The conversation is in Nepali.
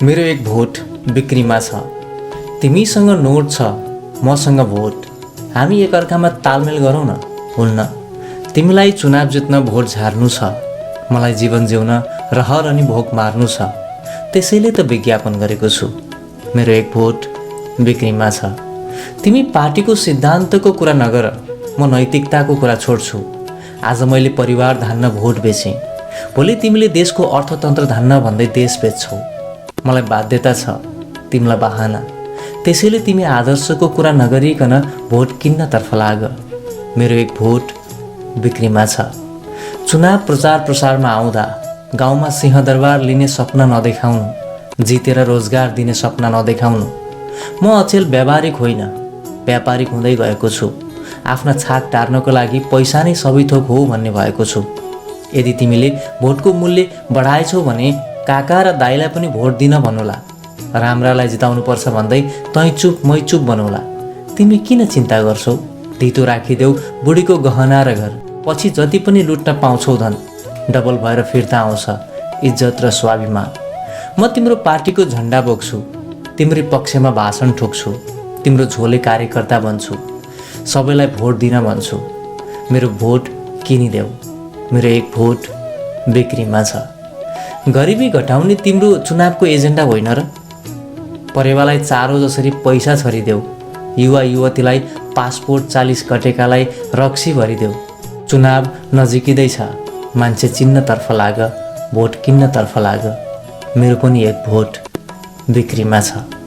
मेरो एक भोट बिक्रीमा छ। तिमीसँग नोट छ, मसँग भोट। हामी एकअर्कामा तालमेल गरौँ न। हुन्न, तिमीलाई चुनाव जित्न भोट झार्नु छ, मलाई जीवन जिउन रहर अनि भोक मार्नु छ। त्यसैले त विज्ञापन गरेको छु, मेरो एक भोट बिक्रीमा छ। तिमी पार्टीको सिद्धान्तको कुरा नगर, म नैतिकताको कुरा छोड्छु। आज मैले परिवार धान्न भोट बेचेँ, भोलि तिमीले देशको अर्थतन्त्र धान्न भन्दै देश बेच्छौ। मलाई बाध्यता छ, तिमीलाई बहाना। त्यसैले तिमी आदर्शको कुरा नगरिकन भोट किन्नतर्फ लाग। मेरो एक भोट बिक्रीमा छ। चुनाव प्रचार प्रसारमा आउँदा गाउँमा सिंहदरबार लिने सपना नदेखाउनु, जितेर रोजगार दिने सपना नदेखाउनु। म अचेल व्यावहारिक होइन, व्यापारिक हुँदै गएको छु। आफ्ना छाक टार्नको लागि पैसा नै सबै थोक हो भन्ने भएको छु। यदि तिमीले भोटको मूल्य बढाएछौ भने काका र दाइलाई पनि भोट दिन भन्नुहोला। राम्रालाई जिताउनुपर्छ भन्दै तैँ चुप मै चुप बनौला। तिमी किन चिन्ता गर्छौ? धितो राखिदेऊ बुढीको गहना र घर, पछि जति पनि लुट्न पाउँछौ धन डबल भएर फिर्ता आउँछ इज्जत र स्वाभिमान। म तिम्रो पार्टीको झन्डा बोक्छु, तिम्रै पक्षमा भाषण ठोक्छु, तिम्रो झोले कार्यकर्ता बन्छु, सबैलाई भोट दिन भन्छु। मेरो भोट किनिदेऊ, मेरो एक भोट बिक्रीमा छ। गरिबी घटाउने तिम्रो चुनावको एजेन्डा होइन र? परेवालाई चारो जसरी पैसा छरिदेऊ, युवा युवतीलाई पासपोर्ट 40 कटेकालाई रक्सी भरिदेऊ। चुनाव नजिकिँदैछ, मान्छे चिन्नतर्फ लाग, भोट किन्नतर्फ लाग। मेरो पनि एक भोट बिक्रीमा छ।